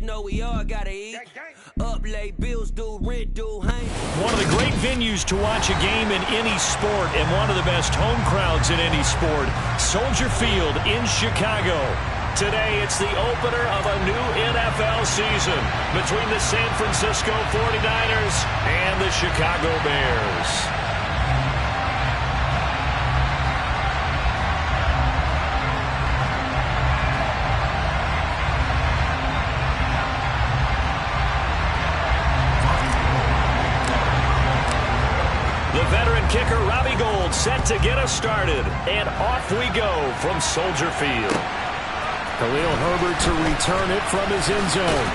know we all gotta eat. Up late, bills due, rent due, hang. One of the great venues to watch a game in any sport and one of the best home crowds in any sport, Soldier Field in Chicago. Today, it's the opener of a new NFL season between the San Francisco 49ers and the Chicago Bears. The veteran kicker, Robbie Gould, set to get us started. And off we go from Soldier Field. Khalil Herbert to return it from his end zone.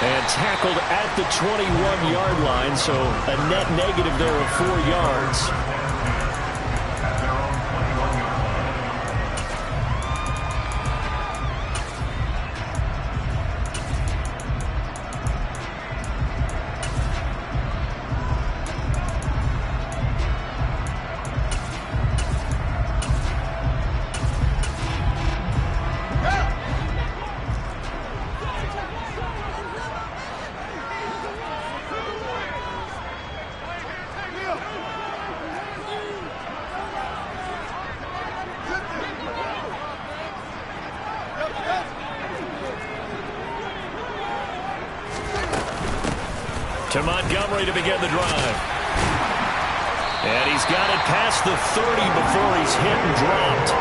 And tackled at the 21-yard line, so a net negative there of 4 yards. To Montgomery to begin the drive. And he's got it past the 30 before he's hit and dropped.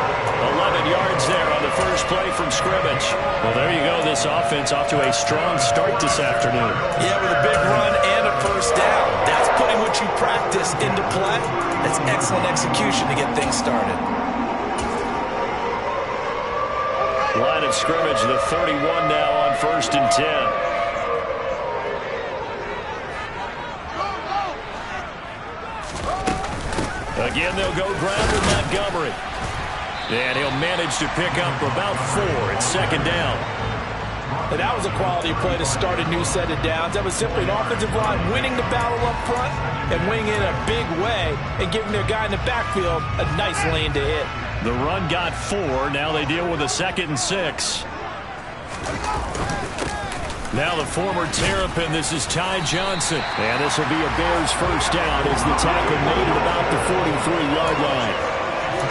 11 yards there on the first play from scrimmage. Well, there you go. This offense off to a strong start this afternoon. Yeah, with a big run and a first down. That's putting what you practice into play. That's excellent execution to get things started. Line of scrimmage, the 31 now on 1st and 10. Again, they'll go ground with Montgomery. And he'll manage to pick up about 4 at 2nd down. And that was a quality play to start a new set of downs. That was simply an offensive line winning the battle up front and winning in a big way and giving their guy in the backfield a nice lane to hit. The run got 4. Now they deal with a 2nd and 6. Now the former Terrapin, this is Ty Johnson. And this will be a Bears first down as the tackle made at about the 43-yard line.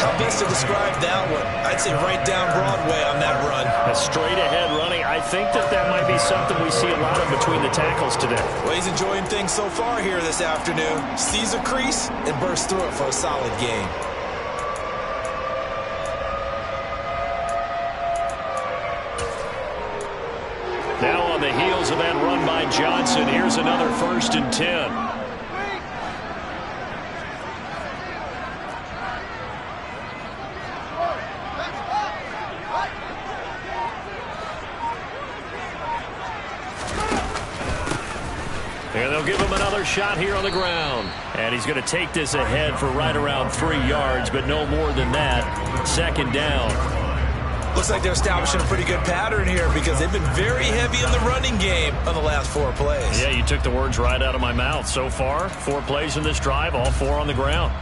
How best to describe that one? I'd say right down Broadway on that run. A straight-ahead running. I think that might be something we see a lot of between the tackles today. Well, he's enjoying things so far here this afternoon. Sees a crease and bursts through it for a solid gain. Now on the heels of that run by Johnson, here's another 1st and 10. And they'll give him another shot here on the ground. And he's going to take this ahead for right around 3 yards, but no more than that. 2nd down. Looks like they're establishing a pretty good pattern here because they've been very heavy in the running game on the last 4 plays. Yeah, you took the words right out of my mouth. So far, 4 plays in this drive, all 4 on the ground.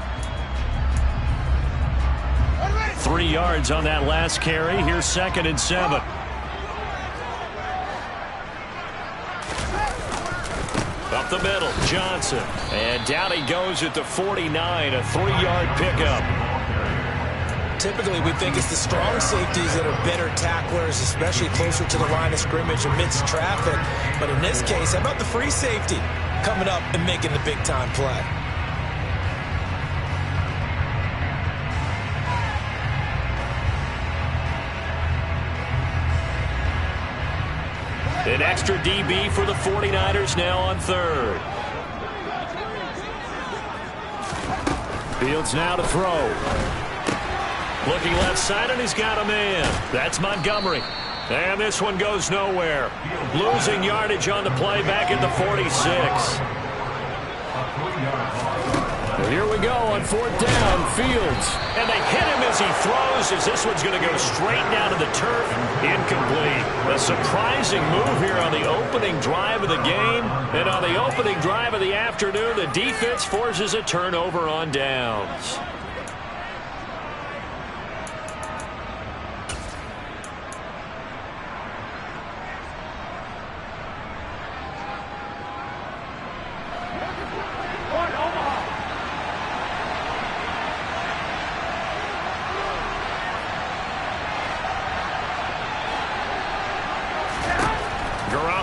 3 yards on that last carry. Here's 2nd and 7. Up the middle, Johnson. And down he goes at the 49, a 3-yard pickup. Typically, we think it's the strong safeties that are better tacklers, especially closer to the line of scrimmage amidst traffic. But in this case, how about the free safety coming up and making the big-time play? An extra DB for the 49ers now on 3rd. Fields now to throw. Looking left side, and he's got a man. That's Montgomery. And this one goes nowhere. Losing yardage on the play back at the 46. Well, here we go on 4th down, Fields. And they hit him as he throws, as this one's going to go straight down to the turf. Incomplete. A surprising move here on the opening drive of the game. And on the opening drive of the afternoon, the defense forces a turnover on downs.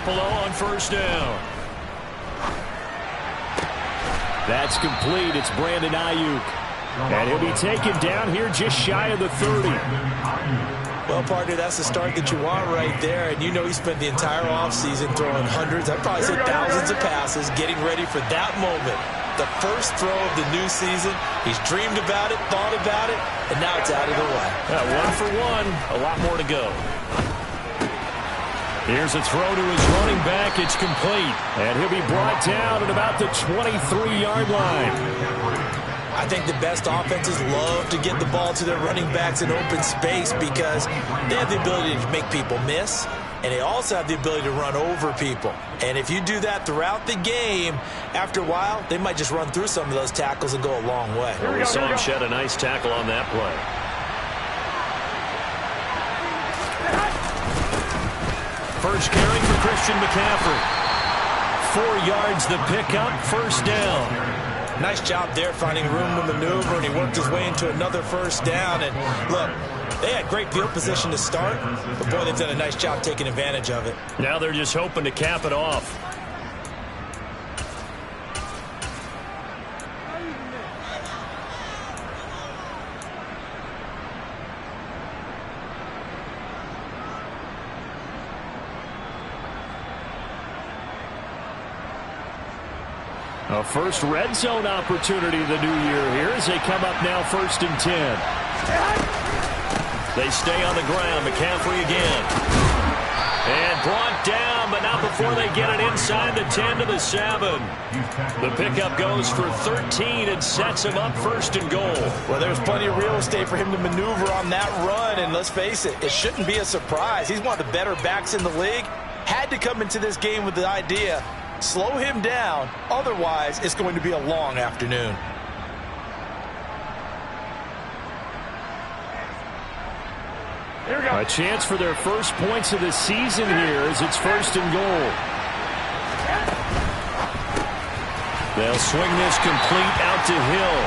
Garoppolo on first down. That's complete. It's Brandon Ayuk. And he'll be taken down here just shy of the 30. Well, partner, that's the start that you want right there. And you know he spent the entire offseason throwing hundreds, I'd probably say thousands of passes, getting ready for that moment. The first throw of the new season. He's dreamed about it, thought about it, and now it's out of the way. Yeah, 1 for 1. A lot more to go. Here's a throw to his running back. It's complete. And he'll be brought down at about the 23-yard line. I think the best offenses love to get the ball to their running backs in open space because they have the ability to make people miss, and they also have the ability to run over people. And if you do that throughout the game, after a while, they might just run through some of those tackles and go a long way. We saw him shed a nice tackle on that play. First carry for Christian McCaffrey. 4 yards the pickup, first down. Nice job there finding room to maneuver, and he worked his way into another first down. And look, they had great field position to start, but boy, they've done a nice job taking advantage of it. Now they're just hoping to cap it off. A first red zone opportunity the new year here as they come up now 1st and 10. They stay on the ground. McCaffrey again. And brought down, but not before they get it inside the 10 to the 7. The pickup goes for 13 and sets him up 1st and goal. Well, there's plenty of real estate for him to maneuver on that run, and let's face it, it shouldn't be a surprise. He's one of the better backs in the league. Had to come into this game with the idea, slow him down, otherwise it's going to be a long afternoon. A chance for their first points of the season here as it's 1st and goal. They'll swing this complete out to Hill.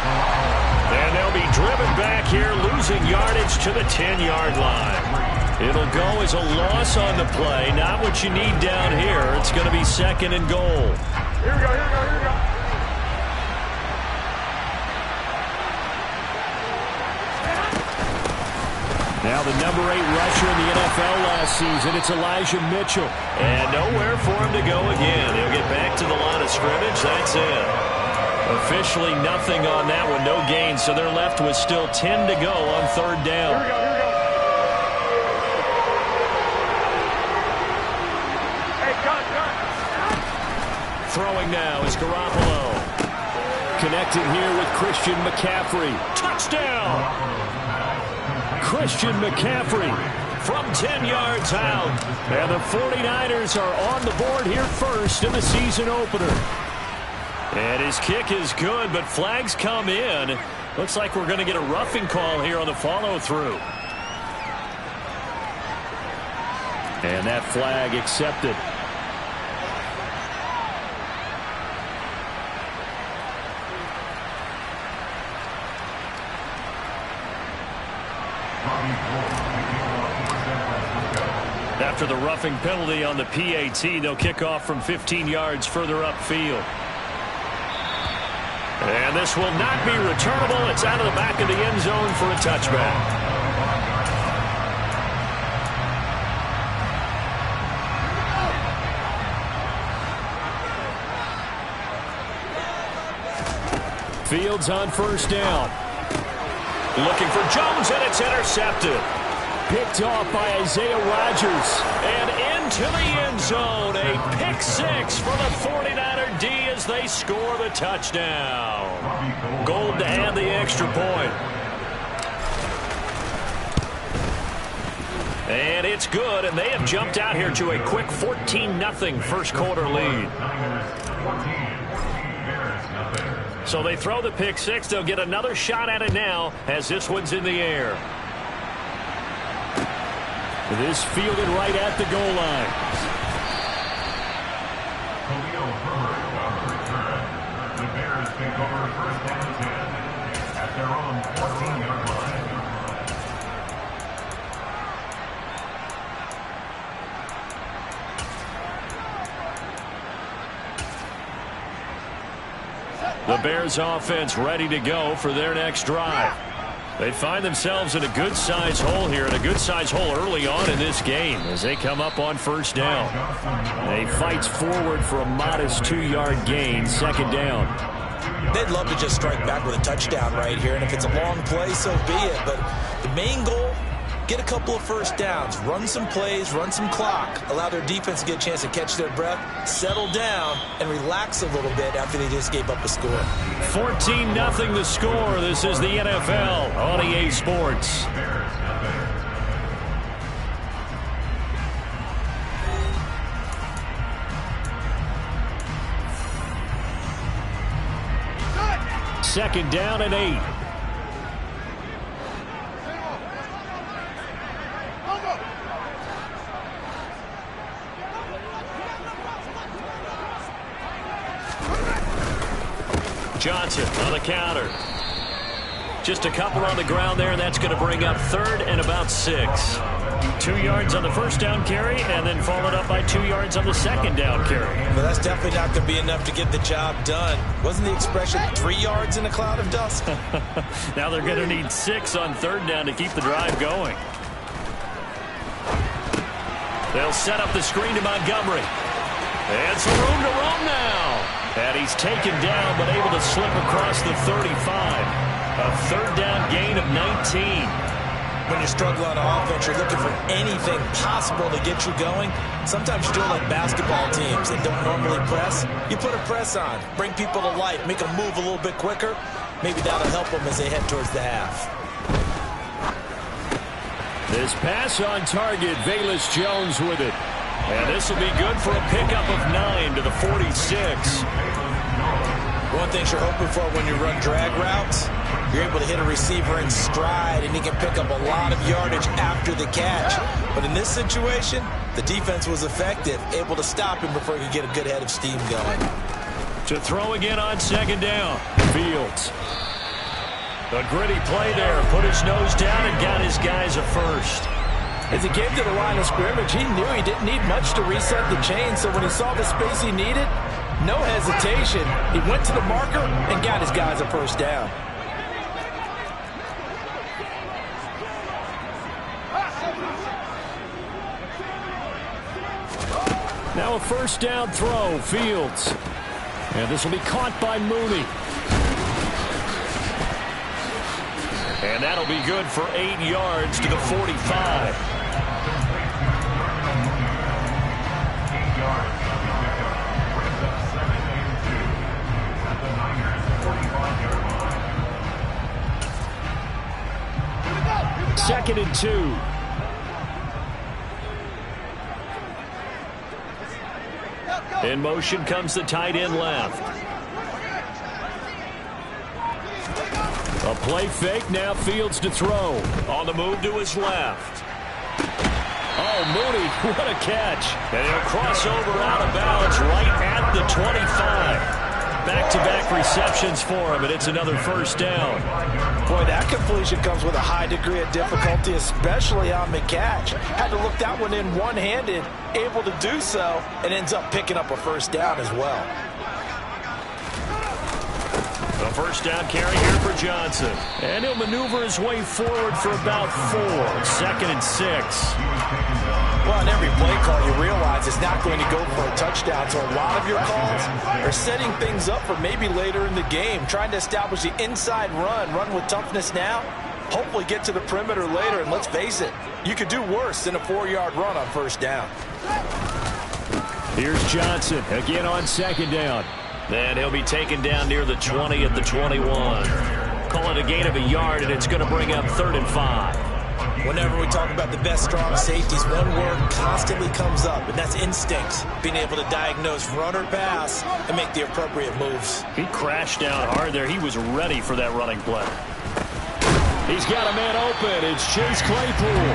And they'll be driven back here, losing yardage to the 10-yard line. It'll go as a loss on the play. Not what you need down here. It's going to be 2nd and goal. Here we go, here we go, here we go. Now the number 8 rusher in the NFL last season, it's Elijah Mitchell. And nowhere for him to go again. He'll get back to the line of scrimmage. That's it. Officially nothing on that one. No gain, so they're left with still 10 to go on 3rd down. Here we go, here we go. Hey, cut. Throwing now is Garoppolo. Connecting here with Christian McCaffrey. Touchdown! Christian McCaffrey from 10 yards out. And the 49ers are on the board here first in the season opener. And his kick is good, but flags come in. Looks like we're going to get a roughing call here on the follow-through. And that flag accepted. After the roughing penalty on the PAT, they'll kick off from 15 yards further upfield. And this will not be returnable. It's out of the back of the end zone for a touchback. Fields on 1st down. Looking for Jones, and it's intercepted. Picked off by Isaiah Rodgers. And into the end zone. A pick 6 for the 49er D as they score the touchdown. Gold to add the extra point. And it's good, and they have jumped out here to a quick 14-0 first quarter lead. So they throw the pick 6. They'll get another shot at it now as this one's in the air. This fielded right at the goal line. The Bears take over 1st and 10 at their own 14-yard line. The Bears offense ready to go for their next drive. They find themselves in a good-sized hole here, and a good-sized hole early on in this game as they come up on first down. They fights forward for a modest 2-yard gain, second down. They'd love to just strike back with a touchdown right here, and if it's a long play, so be it. But the main goal, get a couple of first downs, run some plays, run some clock, allow their defense to get a chance to catch their breath, settle down, and relax a little bit after they just gave up a score. 14-0 the score. This is the NFL on EA Sports. Second down and 8. Johnson on the counter. Just a couple on the ground there, and that's going to bring up third and about 6. 2 yards on the first down carry, and then followed up by 2 yards on the second down carry. But that's definitely not going to be enough to get the job done. Wasn't the expression 3 yards in a cloud of dust? Now they're going to need 6 on third down to keep the drive going. They'll set up the screen to Montgomery. And some room to roam now. And he's taken down, but able to slip across the 35. A third down gain of 19. When you struggle on offense, you're looking for anything possible to get you going. Sometimes you do it like basketball teams that don't normally press. You put a press on, bring people to life, make them move a little bit quicker. Maybe that'll help them as they head towards the half. This pass on target, Velus Jones with it. And this will be good for a pickup of 9 to the 46. One thing you're hoping for when you run drag routes, you're able to hit a receiver in stride, and he can pick up a lot of yardage after the catch. But in this situation, the defense was effective, able to stop him before he could get a good head of steam going. To throw again on second down, Fields. A gritty play there, put his nose down and got his guys a first. As he came to the line of scrimmage, he knew he didn't need much to reset the chain, so when he saw the space he needed, no hesitation. He went to the marker and got his guys a first down. Now a first down throw, Fields. And this will be caught by Mooney. And that'll be good for 8 yards to the 45. Second and 2. In motion comes the tight end left. A play fake, now Fields to throw. On the move to his left. Oh, Mooney, what a catch. And he'll cross over out of bounds right at the 25. Back-to-back receptions for him, and it's another first down. Boy, that completion comes with a high degree of difficulty, especially on the catch. Had to look that one in one-handed, able to do so, and ends up picking up a first down as well. The first down carry here for Johnson. And he'll maneuver his way forward for about 4. Second and 6. Well, on every play call, you realize it's not going to go for a touchdown, so a lot of your calls are setting things up for maybe later in the game, trying to establish the inside run with toughness now, hopefully get to the perimeter later, and let's face it, you could do worse than a 4-yard run on first down. Here's Johnson again on second down. And he'll be taken down near the 20 at the 21. Call it a gain of a yard, and it's going to bring up 3rd and 5. Whenever we talk about the best strong safeties, one word constantly comes up, and that's instinct. Being able to diagnose run or pass and make the appropriate moves. He crashed down hard there. He was ready for that running play. He's got a man open. It's Chase Claypool.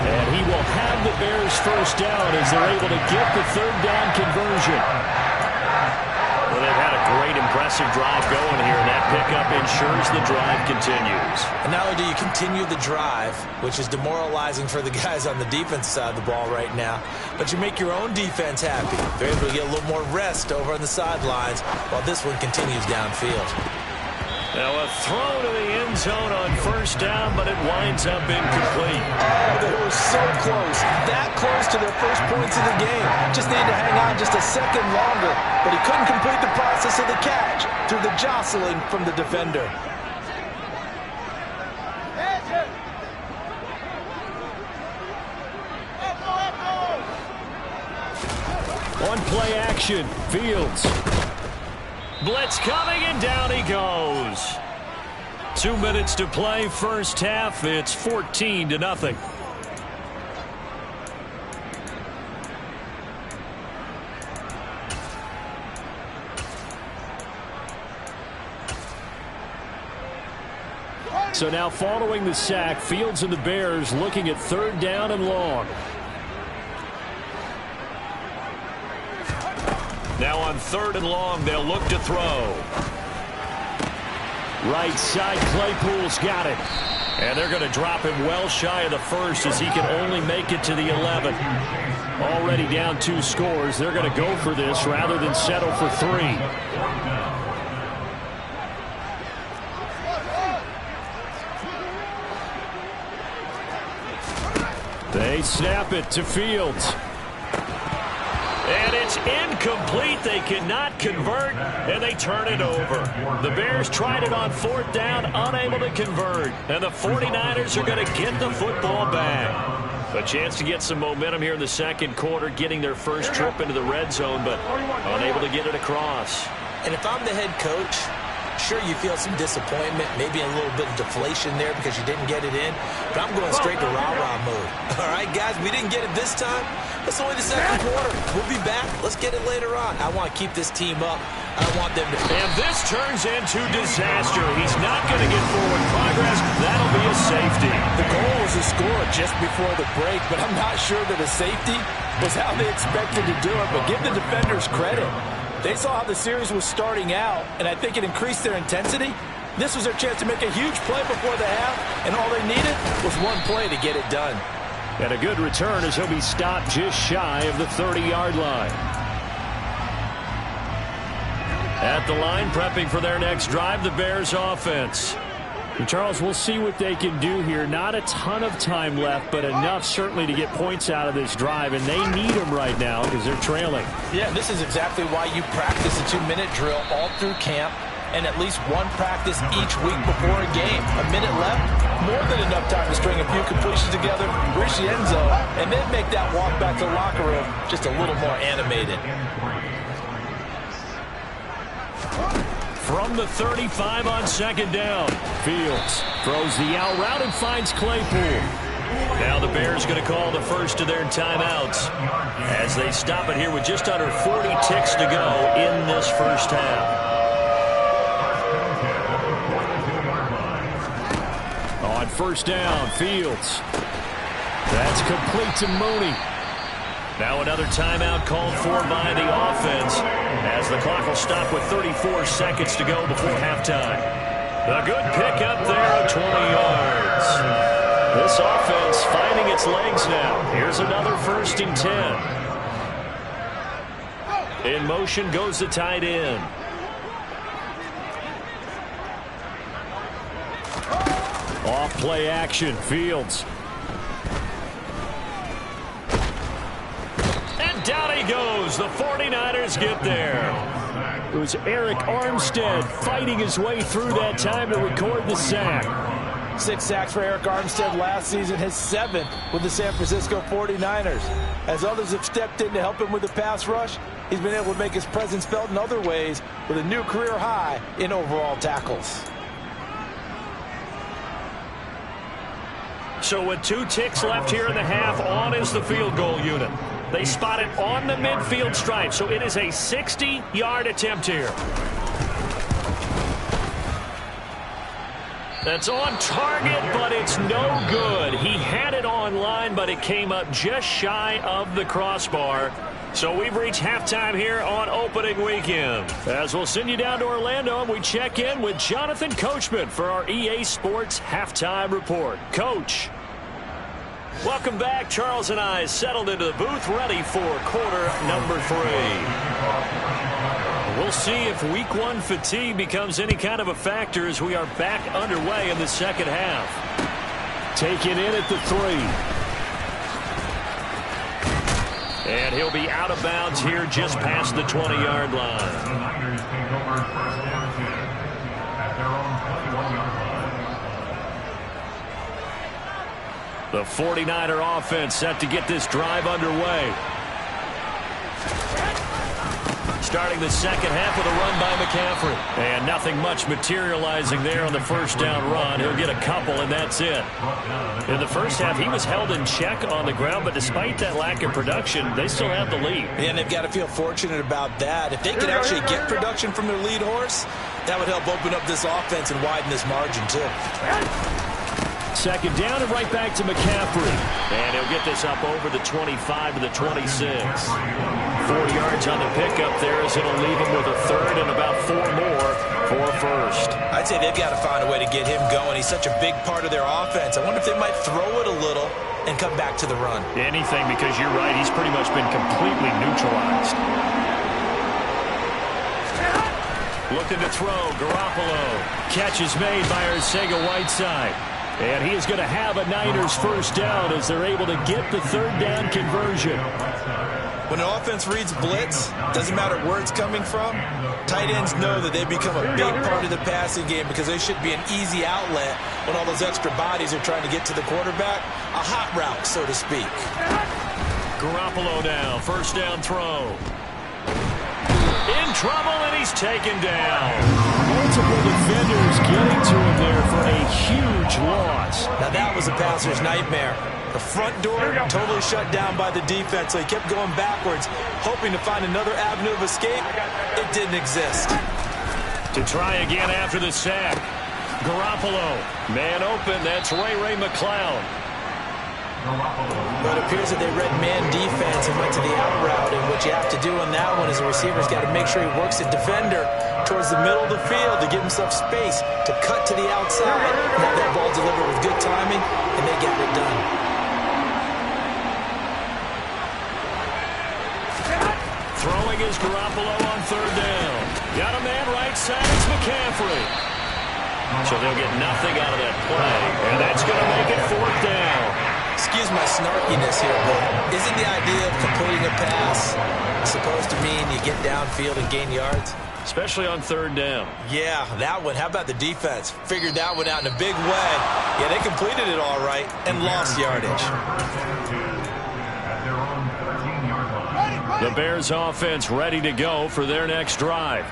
And he will have the Bears first down as they're able to get the 3rd down conversion. Well, they've had a Great, impressive drive going here, and that pickup ensures the drive continues. And not only do you continue the drive, which is demoralizing for the guys on the defense side of the ball right now, but you make your own defense happy. They're able to get a little more rest over on the sidelines while this one continues downfield. Now a throw to the end zone on first down, but it winds up incomplete. Oh, they were so close. That close to their first points of the game. Just needed to hang on just a second longer, but he couldn't complete the process of the catch through the jostling from the defender. On play action, Fields. Blitz coming, and down he goes. 2 minutes to play, first half. It's 14-0. So now following the sack, Fields and the Bears looking at 3rd down and long. Now on 3rd and long, they'll look to throw. Right side, Claypool's got it. And they're going to drop him well shy of the first as he can only make it to the 11. Already down 2 scores. They're going to go for this rather than settle for 3. They snap it to Fields. And it's incomplete. They cannot convert, and they turn it over. The Bears tried it on 4th down, unable to convert. And the 49ers are going to get the football back. A chance to get some momentum here in the 2nd quarter, getting their first trip into the red zone, but unable to get it across. And if I'm the head coach, sure, you feel some disappointment, maybe a little bit of deflation there because you didn't get it in, but I'm going straight to rah-rah mode. All right, guys, we didn't get it this time. It's only the 2nd quarter. We'll be back. Let's get it later on. I want to keep this team up. I want them to... And this turns into disaster. He's not going to get forward progress. That'll be a safety. The goal was to score just before the break, but I'm not sure that a safety was how they expected to do it. But give the defenders credit. They saw how the series was starting out, and I think it increased their intensity. This was their chance to make a huge play before the half, and all they needed was one play to get it done. And a good return as he'll be stopped just shy of the 30-yard line. At the line, prepping for their next drive, the Bears offense. And Charles, we'll see what they can do here. Not a ton of time left, but enough certainly to get points out of this drive, and they need them right now because they're trailing. Yeah, this is exactly why you practice a 2-minute drill all through camp and at least one practice each week before a game. A minute left, more than enough time to string a few completions together, reach the end zone, and then make that walk back to the locker room just a little more animated. From the 35 on 2nd down, Fields throws the out route and finds Claypool. Now the Bears going to call the first of their timeouts as they stop it here with just under 40 ticks to go in this first half. On 1st down, Fields. That's complete to Mooney. Now another timeout called for by the offense as the clock will stop with 34 seconds to go before halftime. A good pickup there at 20 yards. This offense finding its legs now. Here's another 1st and 10. In motion goes the tight end. Off play action, Fields. And down he goes. The 49ers get there. It was Eric Armstead fighting his way through that time to record the sack. 6 sacks for Eric Armstead last season, his 7th with the San Francisco 49ers. As others have stepped in to help him with the pass rush, he's been able to make his presence felt in other ways with a new career high in overall tackles. So with 2 ticks left here in the half, on is the field goal unit. They spot it on the midfield stripe, so it is a 60-yard attempt here. That's on target, but it's no good. He had it on line, but it came up just shy of the crossbar. So we've reached halftime here on opening weekend. As we'll send you down to Orlando, and we check in with Jonathan Coachman for our EA Sports Halftime Report. Coach. Welcome back. Charles and I settled into the booth, ready for quarter number 3. We'll see if week 1 fatigue becomes any kind of a factor as we are back underway in the second half. Taken in at the 3. And he'll be out of bounds here just past the 20-yard line. The Niners take over first down 10 at their own 21-yard line. The 49er offense set to get this drive underway. Starting the second half with a run by McCaffrey. And nothing much materializing there on the first down run. He'll get a couple, and that's it. In the first half, he was held in check on the ground, but despite that lack of production, they still have the lead. And they've got to feel fortunate about that. If they could actually get production from their lead horse, that would help open up this offense and widen this margin, too. Second down and right back to McCaffrey. And he'll get this up over the 25 to the 26. 4 yards on the pickup there as it'll leave him with a third and about 4 more for a first. I'd say they've got to find a way to get him going. He's such a big part of their offense. I wonder if they might throw it a little and come back to the run. Anything, because you're right, he's pretty much been completely neutralized. Looking to throw, Garoppolo. Catch is made by Arcega-Whiteside. And he is going to have a Niners first down as they're able to get the third down conversion. When an offense reads blitz, doesn't matter where it's coming from, tight ends know that they've become a big part of the passing game because they should be an easy outlet when all those extra bodies are trying to get to the quarterback. A hot route, so to speak. Garoppolo now, first down throw. In trouble, and he's taken down. Multiple defenders getting to him there for a huge loss. Now that was a passer's nightmare. The front door totally shut down by the defense, so he kept going backwards, hoping to find another avenue of escape. It didn't exist. To try again after the sack. Garoppolo, man open, that's Ray McCloud. But it appears that they read man defense and went to the out route, and what you have to do on that one is the receiver's got to make sure he works the defender towards the middle of the field to give himself space to cut to the outside and have that ball delivered with good timing, and they got it done. Throwing is Garoppolo on third down. Got a man right side, it's McCaffrey. So they'll get nothing out of that play, and that's going to make it fourth down. Excuse my snarkiness here, but isn't the idea of completing a pass supposed to mean you get downfield and gain yards? Especially on third down. Yeah, that one. How about the defense? Figured that one out in a big way. Yeah, they completed it all right and lost yardage. The Bears offense ready to go for their next drive.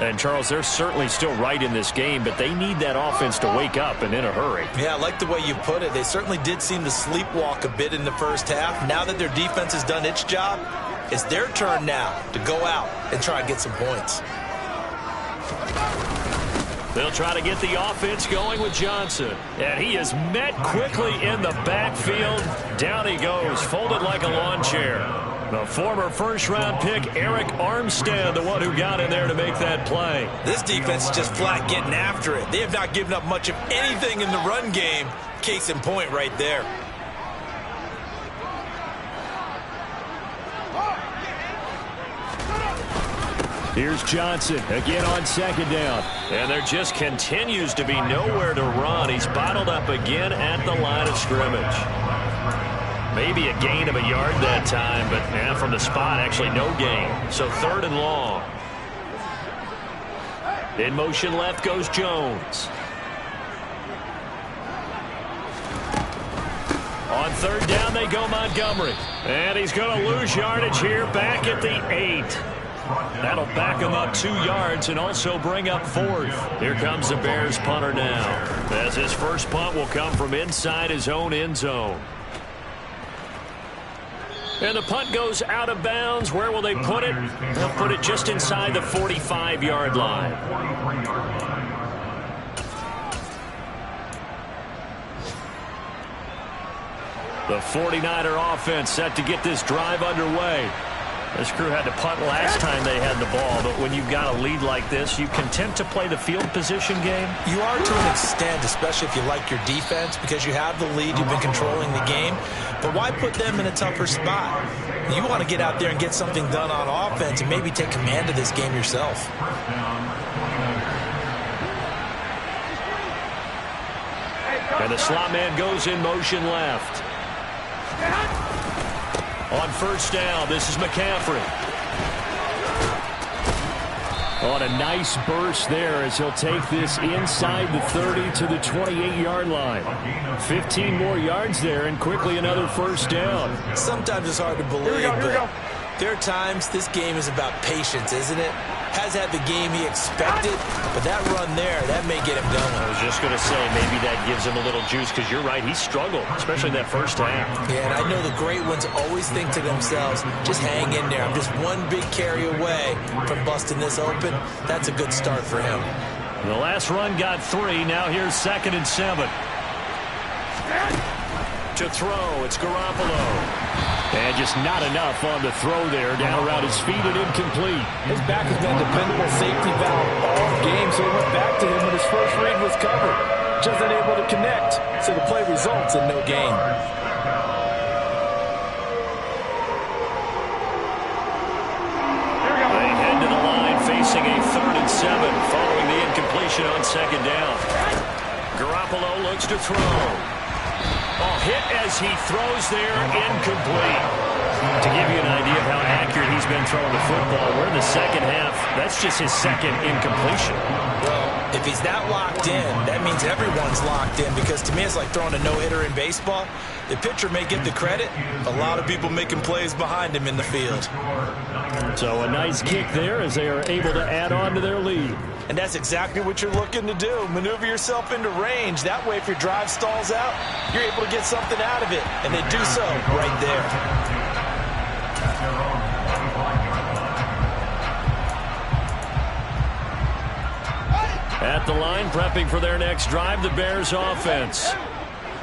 And, Charles, they're certainly still right in this game, but they need that offense to wake up and in a hurry. Yeah, I like the way you put it. They certainly did seem to sleepwalk a bit in the first half. Now that their defense has done its job, it's their turn now to go out and try and get some points. They'll try to get the offense going with Johnson. And he is met quickly in the backfield. Down he goes, folded like a lawn chair. The former first-round pick, Eric Armstead, the one who got in there to make that play. This defense is just flat getting after it. They have not given up much of anything in the run game. Case in point right there. Here's Johnson again on second down. And there just continues to be nowhere to run. He's bottled up again at the line of scrimmage. Maybe a gain of a yard that time, but from the spot, actually no gain. So third and long. In motion left goes Jones. On third down they go Montgomery. And he's going to lose yardage here back at the 8. That'll back him up 2 yards and also bring up fourth. Here comes the Bears punter now, as his first punt will come from inside his own end zone. And the punt goes out of bounds. Where will they put it? They'll put it just inside the 45-yard line. The 49er offense set to get this drive underway. This crew had to punt last time they had the ball, but when you've got a lead like this, you content to play the field position game? You are to an extent, especially if you like your defense, because you have the lead, you've been controlling the game. But why put them in a tougher spot? You want to get out there and get something done on offense and maybe take command of this game yourself. And the slot man goes in motion left. On first down, this is McCaffrey. On a nice burst there as he'll take this inside the 30 to the 28-yard line. 15 more yards there and quickly another first down. Sometimes it's hard to believe, but there are times this game is about patience, isn't it? Has had the game he expected, but that run there, that may get him going. I was just going to say, maybe that gives him a little juice, because you're right, he struggled, especially that first half. Yeah, and I know the great ones always think to themselves, just hang in there. I'm just one big carry away from busting this open. That's a good start for him. The last run got 3. Now here's 2nd and 7. To throw, it's Garoppolo. And just not enough on the throw there. Down around his feet and incomplete. His back has been a dependable safety valve all game, so he went back to him when his first read was covered. Just unable to connect, so the play results in no gain. They head to the line facing a 3rd and 7 following the incompletion on 2nd down. Garoppolo looks to throw. Hit as he throws there, incomplete. To give you an idea of how accurate he's been throwing the football, we're in the second half. That's just his 2nd incompletion. Well, if he's that locked in, that means everyone's locked in, because to me it's like throwing a no-hitter in baseball. The pitcher may get the credit, a lot of people making plays behind him in the field. So a nice kick there as they are able to add on to their lead. And that's exactly what you're looking to do. Maneuver yourself into range. That way, if your drive stalls out, you're able to get something out of it. And they do so right there. At the line, prepping for their next drive, the Bears offense.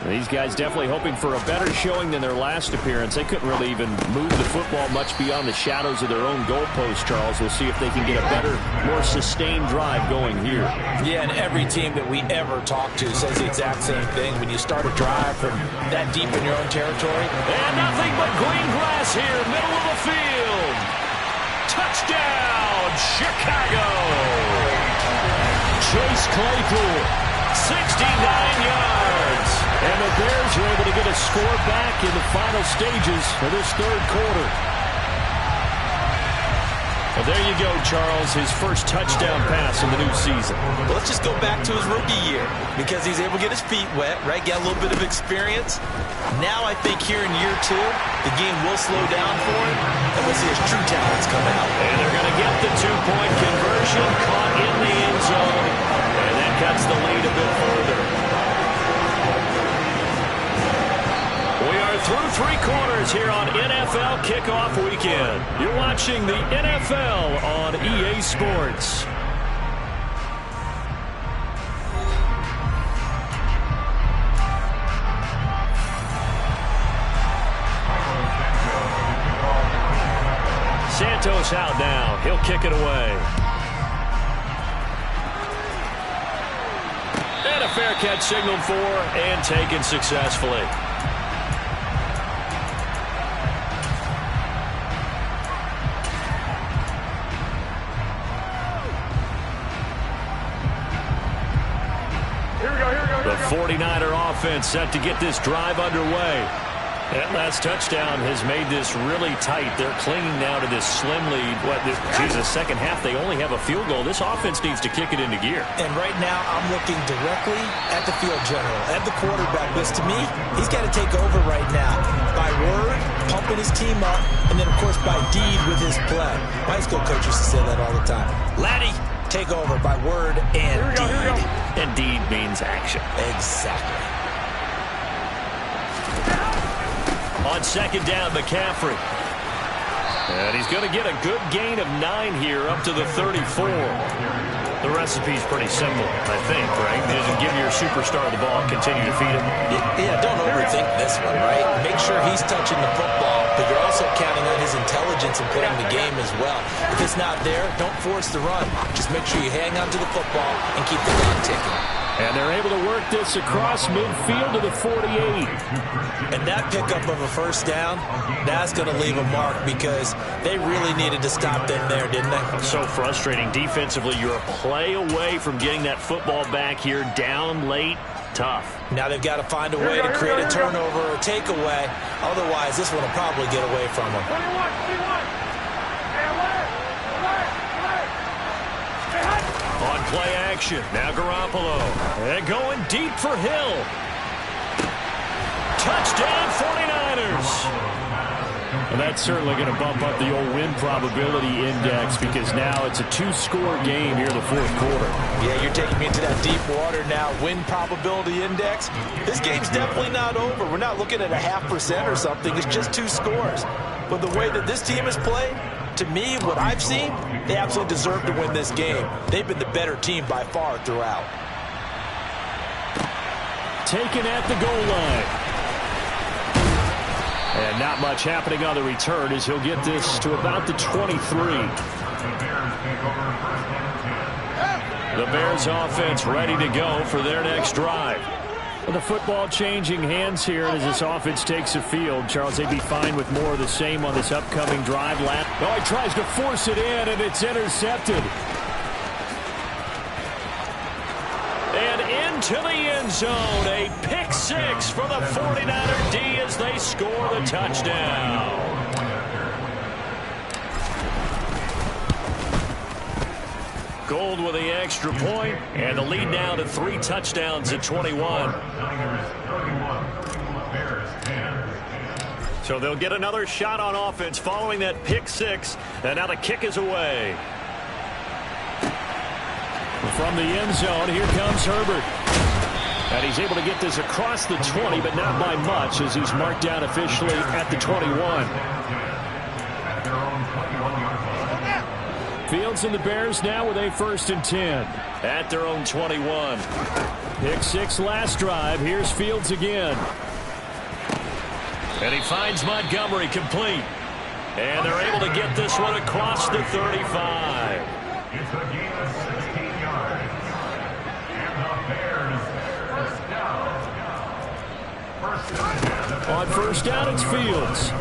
These guys definitely hoping for a better showing than their last appearance. They couldn't really even move the football much beyond the shadows of their own goalpost, Charles. We'll see if they can get a better, more sustained drive going here. Yeah, and every team that we ever talk to says the exact same thing. When you start a drive from that deep in your own territory. And nothing but green grass here, middle of the field. Touchdown, Chicago. Chase Claypool, 69 yards. And the Bears are able to get a score back in the final stages of this 3rd quarter. Well, there you go, Charles, his first touchdown pass in the new season. Well, let's just go back to his rookie year, because he's able to get his feet wet, right? Get a little bit of experience. Now I think here in year 2, the game will slow down for him, and we'll see his true talents come out. And they're going to get the 2-point conversion, caught in the end zone, and that cuts the lead a bit further. Through 3 quarters here on NFL Kickoff Weekend. You're watching the NFL on EA Sports. Santos out now. He'll kick it away. And a fair catch signaled for and taken successfully. The 49er offense set to get this drive underway. That last touchdown has made this really tight. They're clinging now to this slim lead. The second half, they only have a field goal. This offense needs to kick it into gear. And right now, I'm looking directly at the field general, at the quarterback. Because to me, he's got to take over right now. By word, pumping his team up, and then, of course, by deed with his play. My high school coach used to say that all the time. Laddie, take over by word and deed. And deed means action. Exactly. On 2nd down, McCaffrey. And he's going to get a good gain of 9 here up to the 34. The recipe's pretty simple, I think, right? Just give your superstar the ball, continue to feed him. Yeah, don't overthink this one, right? Make sure he's touching the football but you're also counting on his intelligence in playing the game as well. If it's not there, don't force the run. Just make sure you hang on to the football and keep the clock ticking. And they're able to work this across midfield to the 48. And that pickup of a first down, that's going to leave a mark because they really needed to stop them there, didn't they? So frustrating. Defensively, you're a play away from getting that football back here down late. Tough. Now they've got to find a way to create a turnover or a takeaway. Otherwise, this one will probably get away from them. On play action, now Garoppolo. And going deep for Hill. Touchdown 49ers. And that's certainly going to bump up the old win probability index because now it's a two-score game here in the fourth quarter. Yeah, you're taking me into that deep water now. Win probability index. This game's definitely not over. We're not looking at a 0.5% or something. It's just 2 scores. But the way that this team has played, to me, what I've seen, they absolutely deserve to win this game. They've been the better team by far throughout. Taken at the goal line. And not much happening on the return as he'll get this to about the 23. The Bears offense ready to go for their next drive. Well, the football changing hands here as this offense takes the field. Charles, they'd be fine with more of the same on this upcoming drive. Oh, he tries to force it in, and it's intercepted. And into the end zone, a pick six for the 49er D as they score the touchdown. Gold with the extra point, and the lead now to 3 touchdowns at 21. So they'll get another shot on offense following that pick six, and now the kick is away. From the end zone, here comes Herbert. And he's able to get this across the 20, but not by much as he's marked down officially at the 21. Fields and the Bears now with a 1st and 10. At their own 21. Pick six last drive. Here's Fields again. And he finds Montgomery complete. And they're able to get this one across the 35. It's a gain of 16 yards. And the Bears first down. On first down, it's Fields.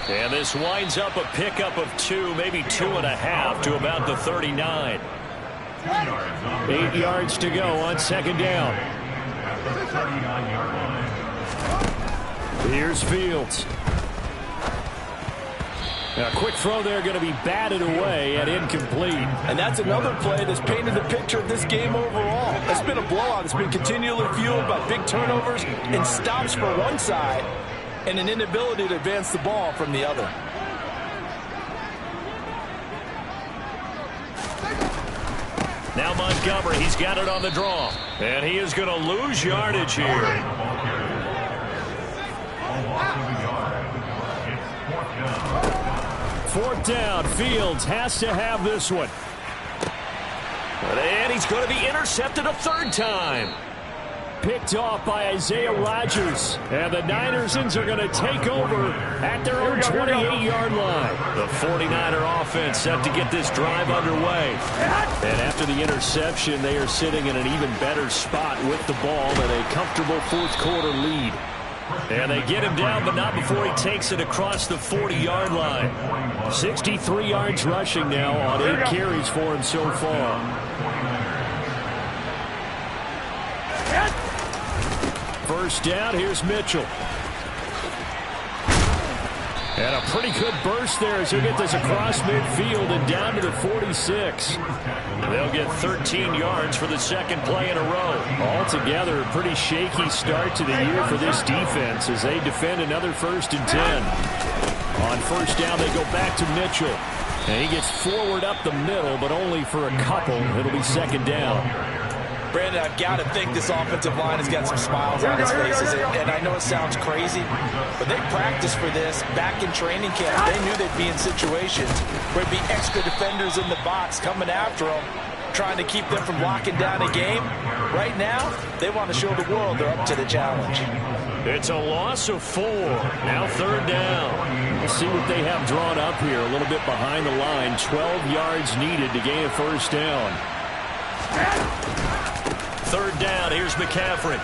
And this winds up a pickup of 2, maybe 2.5 to about the 39. 8 yards to go on second down. Here's Fields. A quick throw there going to be batted away and incomplete. And that's another play that's painted the picture of this game overall. It's been a blowout. It's been continually fueled by big turnovers and stops for one side and an inability to advance the ball from the other. Now Montgomery, he's got it on the draw. And he is going to lose yardage here. Fourth down. Fields has to have this one. And he's going to be intercepted a 3rd time. Picked off by Isaiah Rodgers. And the Niners are going to take over at their own 28-yard line. The 49er offense set to get this drive underway. And after the interception, they are sitting in an even better spot with the ball and a comfortable fourth quarter lead. And they get him down, but not before he takes it across the 40-yard line. 63 yards rushing now on 8 carries for him so far. First down, here's Mitchell. And a pretty good burst there as he'll get this across midfield and down to the 46. They'll get 13 yards for the 2nd play in a row. Altogether, a pretty shaky start to the year for this defense as they defend another 1st and 10. On first down, they go back to Mitchell. And he gets forward up the middle, but only for a couple. It'll be 2nd down. Brandon, I've got to think this offensive line has got some smiles on its faces. And I know it sounds crazy, but they practiced for this back in training camp. They knew they'd be in situations where there'd be extra defenders in the box coming after them, trying to keep them from locking down a game. Right now, they want to show the world they're up to the challenge. It's a loss of 4. Now 3rd down. We'll see what they have drawn up here. A little bit behind the line. 12 yards needed to gain a 1st down. 3rd down. Here's McCaffrey.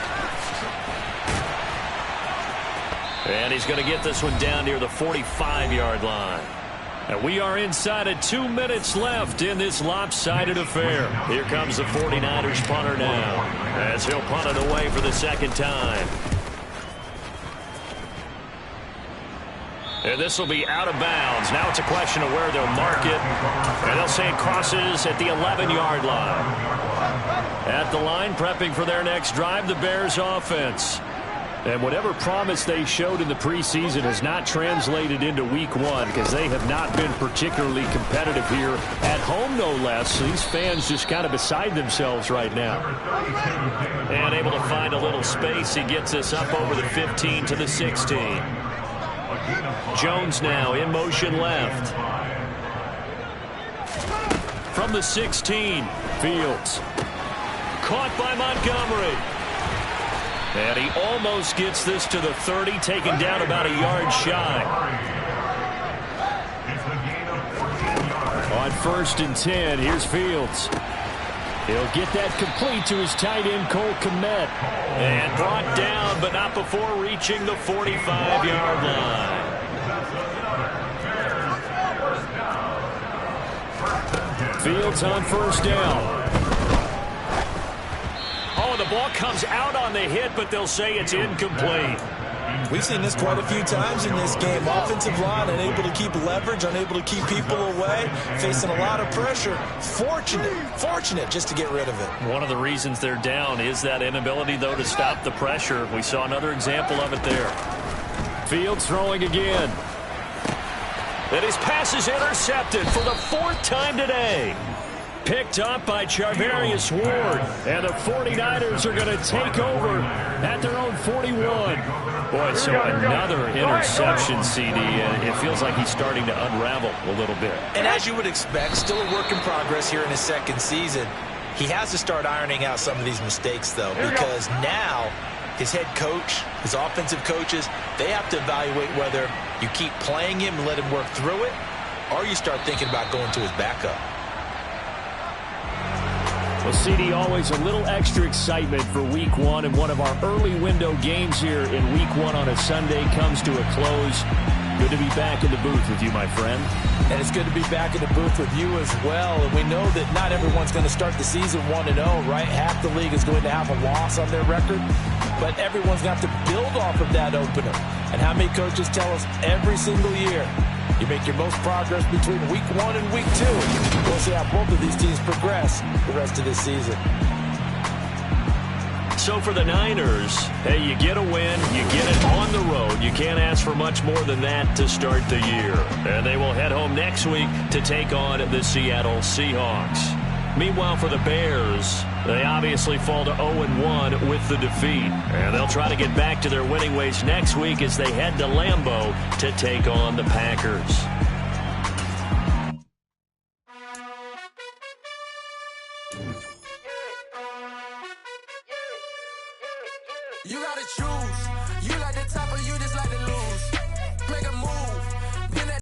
And he's going to get this one down near the 45-yard line. And we are inside of 2 minutes left in this lopsided affair. Here comes the 49ers punter now, as he'll punt it away for the 2nd time. And this will be out of bounds. Now it's a question of where they'll mark it. And they'll say it crosses at the 11-yard line. At the line, prepping for their next drive, the Bears offense. And whatever promise they showed in the preseason has not translated into week 1 because they have not been particularly competitive here at home, no less. These fans just kind of beside themselves right now. And able to find a little space. He gets us up over the 15 to the 16. Jones now in motion left. From the 16, Fields. Caught by Montgomery. And he almost gets this to the 30, taken down about a yard shy. On 1st and 10, here's Fields. He'll get that complete to his tight end, Cole Kmet. And brought down, but not before reaching the 45-yard line. Fields on 1st down. Oh, the ball comes out on the hit, but they'll say it's incomplete. We've seen this quite a few times in this game. Offensive line unable to keep leverage, unable to keep people away, facing a lot of pressure. Fortunate just to get rid of it. One of the reasons they're down is that inability, though, to stop the pressure. We saw another example of it there. Fields throwing again. And his pass is intercepted for the 4th time today. Picked up by Charvarius Ward. And the 49ers are going to take over at their own 41. Boy, so another interception, CD, and it feels like he's starting to unravel a little bit. And as you would expect, still a work in progress here in his 2nd season. He has to start ironing out some of these mistakes, though, because now his head coach, his offensive coaches, they have to evaluate whether you keep playing him and let him work through it, or you start thinking about going to his backup. Well, CD, always a little extra excitement for week 1, and one of our early window games here in week 1 on a Sunday comes to a close. Good to be back in the booth with you, my friend. And it's good to be back in the booth with you as well. And we know that not everyone's going to start the season 1-0, right? Half the league is going to have a loss on their record. But everyone's going to have to build off of that opener. And how many coaches tell us every single year, you make your most progress between week 1 and week 2. We'll see how both of these teams progress the rest of this season. So for the Niners, hey, you get a win, you get it on the road. You can't ask for much more than that to start the year. And they will head home next week to take on the Seattle Seahawks. Meanwhile, for the Bears, they obviously fall to 0-1 with the defeat. And they'll try to get back to their winning ways next week as they head to Lambeau to take on the Packers. You gotta choose. You like the top or you just like the loser.